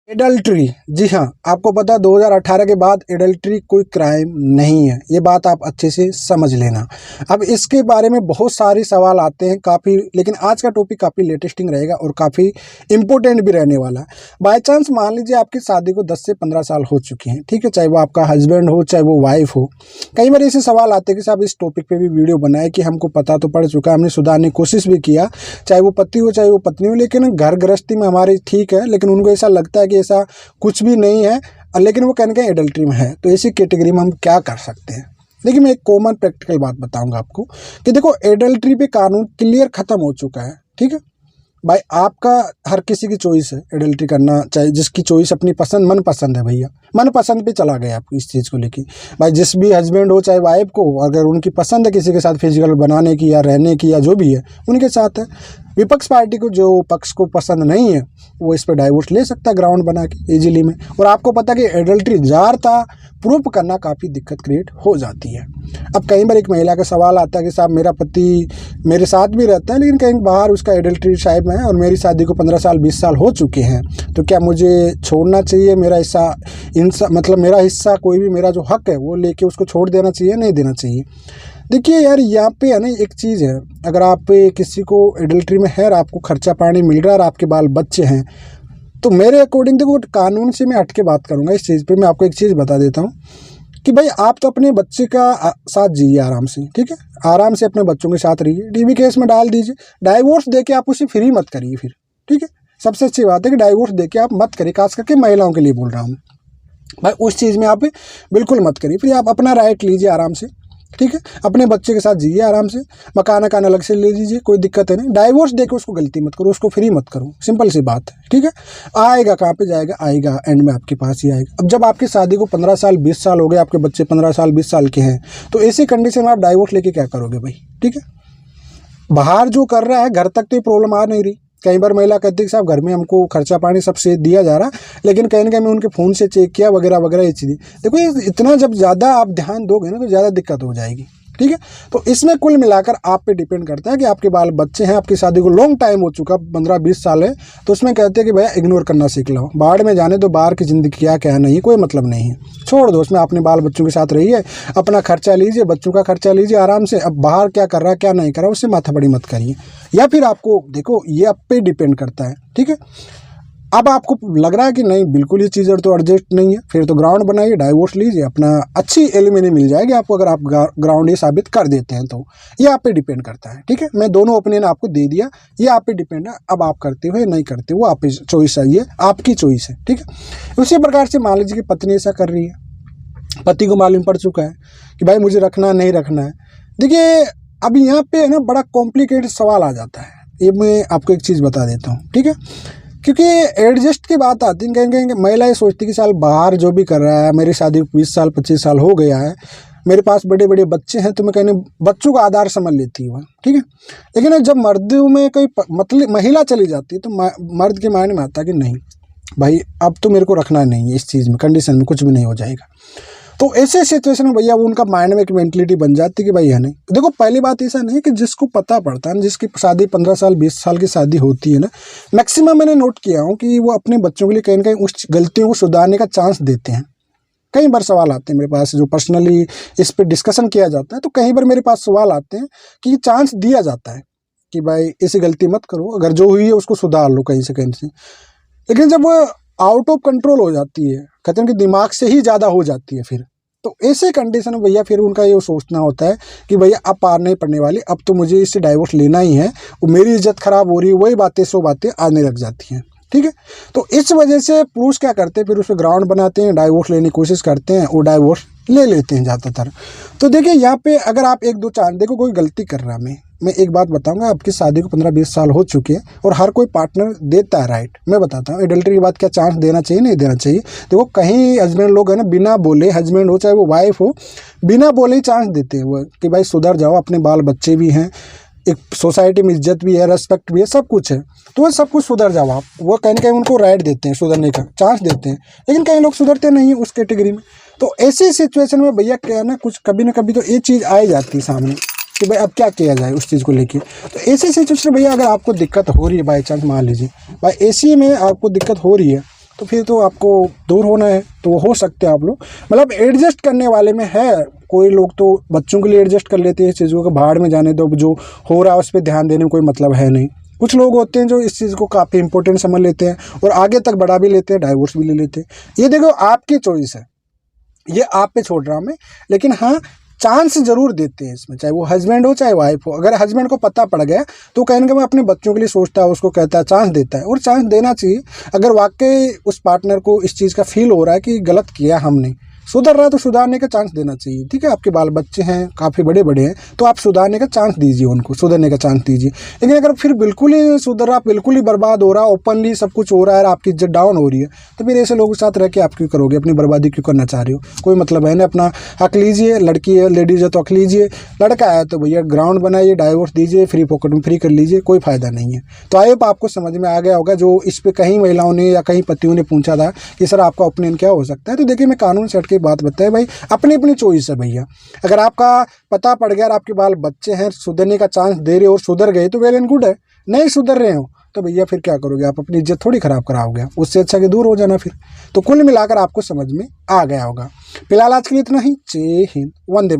Adultery, जी हाँ, आपको पता है 2018 के बाद एडल्ट्री कोई क्राइम नहीं है, ये बात आप अच्छे से समझ लेना। अब इसके बारे में बहुत सारे सवाल आते हैं काफ़ी, लेकिन आज का टॉपिक काफ़ी लेटेस्टिंग रहेगा और काफ़ी इम्पोर्टेंट भी रहने वाला है। बाय चांस मान लीजिए आपकी शादी को 10 से 15 साल हो चुके हैं, ठीक है, चाहे वो आपका हस्बैंड हो चाहे वो वाइफ हो। कई बार ऐसे सवाल आते हैं कि साहब इस टॉपिक पर भी वीडियो बनाए कि हमको पता तो पड़ चुका, हमने सुधारने की कोशिश भी किया, चाहे वो पति हो चाहे वो पत्नी हो, लेकिन घर गृहस्थी में हमारे ठीक है, लेकिन उनको ऐसा लगता है कि ऐसा कुछ भी नहीं है, लेकिन वो कहने का एडल्ट्री में है। तो ऐसी कैटेगरी में हम क्या कर सकते हैं? देखिए, मैं एक कॉमन प्रैक्टिकल बात बताऊंगा आपको कि देखो, एडल्ट्री पे कानून क्लियर खत्म हो चुका है, ठीक है भाई। आपका हर किसी की चॉइस है एडल्ट्री करना, चाहे जिसकी चॉइस अपनी पसंद मन पसंद है भैया, मन पसंद पे चला गया आप इस चीज़ को लेके। भाई जिस भी हस्बैंड हो चाहे वाइफ को, अगर उनकी पसंद है किसी के साथ फिजिकल बनाने की या रहने की या जो भी है, उनके साथ है। विपक्ष पार्टी को, जो पक्ष को पसंद नहीं है, वो इस पर डाइवोर्स ले सकता है ग्राउंड बना के इजीली में। और आपको पता है कि एडल्ट्री जारता प्रूफ करना काफ़ी दिक्कत क्रिएट हो जाती है। अब कई बार एक महिला का सवाल आता है कि साहब मेरा पति मेरे साथ भी रहता है, लेकिन कहीं बाहर उसका एडल्ट्री साइड में है और मेरी शादी को 15 साल 20 साल हो चुके हैं, तो क्या मुझे छोड़ना चाहिए? मेरा हिस्सा मतलब मेरा हिस्सा, कोई भी मेरा जो हक है वो लेके उसको छोड़ देना चाहिए, नहीं देना चाहिए? देखिए यार, यहाँ पे है ना एक चीज़ है, अगर आप किसी को एडल्ट्री में है और आपको खर्चा पानी मिल रहा है और आपके बाल बच्चे हैं, तो मेरे अकॉर्डिंग देखो, कानून से मैं हट के बात करूँगा इस चीज़ पे। मैं आपको एक चीज़ बता देता हूँ कि भाई आप तो अपने बच्चे का साथ जिए आराम से, ठीक है, आराम से अपने बच्चों के साथ रहिए, डीवी केस में डाल दीजिए, डाइवोर्स दे के आप उसे फ्री मत करिए फिर, ठीक है। सबसे अच्छी बात है कि डाइवोर्स दे के आप मत करिए, खास करके महिलाओं के लिए बोल रहा हूँ भाई, उस चीज़ में आप बिल्कुल मत करिए। फिर आप अपना राइट लीजिए आराम से, ठीक है, अपने बच्चे के साथ जिए आराम से, मकान अलग से ले लीजिए, कोई दिक्कत है नहीं। डाइवोर्स देके उसको गलती मत करो, उसको फ्री मत करो, सिंपल सी बात है, ठीक है। आएगा कहाँ पे जाएगा? आएगा एंड में आपके पास ही आएगा। अब जब आपकी शादी को 15 साल 20 साल हो गए, आपके बच्चे 15 साल 20 साल के हैं, तो ऐसी कंडीशन में आप डाइवोर्स लेके क्या करोगे भाई? ठीक है, बाहर जो कर रहा है घर तक तो ये प्रॉब्लम आ नहीं रही। कई बार महिला कहती है साहब घर में हमको खर्चा पानी सबसे दिया जा रहा, लेकिन कहीं ना कहीं मैं उनके फ़ोन से चेक किया वगैरह वगैरह ये चीज़ें। देखो, ये इतना जब ज़्यादा आप ध्यान दोगे ना तो ज़्यादा दिक्कत हो जाएगी, ठीक है। तो इसमें कुल मिलाकर आप पे डिपेंड करता है कि आपके बाल बच्चे हैं, आपकी शादी को लॉन्ग टाइम हो चुका, 15-20 साल है, तो उसमें कहते हैं कि भैया इग्नोर करना सीख लो, बाहर में जाने दो, बाहर की ज़िंदगी क्या नहीं, कोई मतलब नहीं है, छोड़ दो। उसमें अपने बाल बच्चों के साथ रहिए, अपना खर्चा लीजिए, बच्चों का खर्चा लीजिए आराम से। अब बाहर क्या कर रहा है क्या नहीं कर रहा उससे माथापड़ी मत करिए, या फिर आपको देखो ये आप पे डिपेंड करता है, ठीक है। अब आपको लग रहा है कि नहीं बिल्कुल ये चीज़ तो एडजस्ट नहीं है, फिर तो ग्राउंड बनाइए, डाइवोर्स लीजिए, अपना अच्छी एलिमनी मिल जाएगी आपको अगर आप ग्राउंड ये साबित कर देते हैं तो। ये आप पे डिपेंड करता है, ठीक है। मैं दोनों ओपिनियन आपको दे दिया, ये आप पे डिपेंड है। अब आप करते हो या नहीं करते हो, आप चॉइस है, ये आपकी चॉइस है, ठीक है। उसी प्रकार से मान लीजिए कि पत्नी ऐसा कर रही है, पति को मालूम पड़ चुका है कि भाई मुझे रखना नहीं रखना है। देखिए, अभी यहाँ पे है ना बड़ा कॉम्प्लिकेटेड सवाल आ जाता है। ये मैं आपको एक चीज़ बता देता हूँ, ठीक है, क्योंकि एडजस्ट की बात आती है। कहीं महिला ये सोचती है कि साल बाहर जो भी कर रहा है, मेरी शादी 20 साल 25 साल हो गया है, मेरे पास बड़े बड़े बच्चे हैं, तो मैं कहने बच्चों का आधार समझ लेती हूँ, ठीक है। लेकिन जब मर्दों में कोई मतलब महिला चली जाती है, तो मर्द के मायने में आता है कि नहीं भाई अब तो मेरे को रखना नहीं है, इस चीज़ में कंडीशन में कुछ भी नहीं हो जाएगा। तो ऐसे सिचुएशन में भैया वो उनका माइंड में एक मेंटलिटी बन जाती है कि भाई है नहीं। देखो, पहली बात ऐसा नहीं कि जिसको पता पड़ता है, जिसकी शादी 15 साल 20 साल की शादी होती है ना, मैक्सिमम मैंने नोट किया हूँ कि वो अपने बच्चों के लिए कहीं ना कहीं उस गलतियों को सुधारने का चांस देते हैं। कई बार सवाल आते हैं मेरे पास, जो पर्सनली इस पर डिस्कशन किया जाता है, तो कई बार मेरे पास सवाल आते हैं कि चांस दिया जाता है कि भाई ऐसी गलती मत करो, अगर जो हुई है उसको सुधार लो कहीं से। लेकिन जब वो आउट ऑफ कंट्रोल हो जाती है, कहते हैं कि दिमाग से ही ज़्यादा हो जाती है फिर, तो ऐसे कंडीशन में भैया फिर उनका ये सोचना होता है कि भैया अब पार नहीं पड़ने वाली, अब तो मुझे इससे डाइवोर्स लेना ही है, वो मेरी इज्जत खराब हो रही है, वही बातें 100 बातें आने लग जाती हैं, ठीक है। तो इस वजह से पुरुष क्या करते हैं, फिर उस पर ग्राउंड बनाते हैं, डाइवोर्स लेने की कोशिश करते हैं और डाइवोर्स ले लेते हैं ज़्यादातर। तो देखिए, यहाँ पे अगर आप एक दो चांस देखो, कोई गलती कर रहा है, मैं एक बात बताऊंगा, आपकी शादी को 15-20 साल हो चुके हैं और हर कोई पार्टनर देता है राइट। मैं बताता हूँ एडल्ट्री की बात, क्या चांस देना चाहिए नहीं देना चाहिए। देखो, कहीं हस्बैंड लोग है ना बिना बोले, हस्बैंड हो चाहे वो वाइफ हो, बिना बोले ही चांस देते हैं वो कि भाई सुधर जाओ, अपने बाल बच्चे भी हैं, एक सोसाइटी में इज्जत भी है, रेस्पेक्ट भी है, सब कुछ है, तो वो सब कुछ सुधर जाओ आप। वो कहीं ना कहीं उनको राइट देते हैं, सुधरने का चांस देते हैं, लेकिन कई लोग सुधरते नहीं उस कैटेगरी में। तो ऐसी सिचुएशन में भैया क्या है ना, कुछ कभी ना कभी तो ये चीज़ आ ही जाती है सामने कि भाई अब क्या किया जाए उस चीज़ को लेके। तो ऐसे सिचुएशन भैया अगर आपको दिक्कत हो रही है, बाई चांस मान लीजिए भाई ऐसी में आपको दिक्कत हो रही है, तो फिर तो आपको दूर होना है, तो वो हो सकते हैं आप लोग, मतलब एडजस्ट करने वाले में है। कोई लोग तो बच्चों के लिए एडजस्ट कर लेते हैं इस चीज़ों को, भाड़ में जाने दो, जो हो रहा है उस पर ध्यान देने में कोई मतलब है नहीं। कुछ लोग होते हैं जो इस चीज़ को काफ़ी इंपॉर्टेंट समझ लेते हैं और आगे तक बढ़ा भी लेते हैं, डाइवोर्स भी ले लेते हैं। ये देखो आपकी चॉइस है, ये आप पे छोड़ रहा हूँ मैं, लेकिन हाँ चांस जरूर देते हैं इसमें, चाहे वो हस्बैंड हो चाहे वाइफ हो। अगर हस्बैंड को पता पड़ गया तो कहने का मैं अपने बच्चों के लिए सोचता है, उसको कहता है, चांस देता है, और चांस देना चाहिए। अगर वाकई उस पार्टनर को इस चीज़ का फील हो रहा है कि गलत किया हमने, सुधर रहा है तो सुधारने का चांस देना चाहिए। ठीक है, आपके बाल बच्चे हैं, काफ़ी बड़े बड़े हैं, तो आप सुधारने का चांस दीजिए, उनको सुधरने का चांस दीजिए। लेकिन अगर फिर बिल्कुल ही सुधर रहा, बिल्कुल ही बर्बाद हो रहा, ओपनली सब कुछ हो रहा है, आपकी इज्जत डाउन हो रही है, तो फिर ऐसे लोगों के साथ रह के आप क्यों करोगे? अपनी बर्बादी क्यों करना चाह रहे हो? कोई मतलब है ना। अपना हक लीजिए, लड़की है, लेडीज़ है तो हक लीजिए, लड़का है तो भैया ग्राउंड बनाइए, डाइवोर्स दीजिए, फ्री पॉकेट में फ्री कर लीजिए, कोई फ़ायदा नहीं है। तो आई होप आपको समझ में आ गया होगा। जो इस पर कहीं महिलाओं ने या कहीं पतियों ने पूछा था कि सर आपका ओपिनियन क्या हो सकता है, तो देखिए मैं कानून से हट के बात बताया भाई, अपनी अपनी चॉइस है भैया। अगर आपका पता पड़ गया और आपके बाल बच्चे हैं, सुधरने का चांस दे रहे हो और सुधर गए तो वेल एंड गुड है। नहीं सुधर रहे हो तो भैया फिर क्या करोगे? आप अपनी इज्जत थोड़ी खराब कराओगे, उससे अच्छा कि दूर हो जाना फिर। तो कुल मिलाकर आपको समझ में आ गया होगा। फिलहाल आज के लिए इतना ही। जय हिंद, वंदे।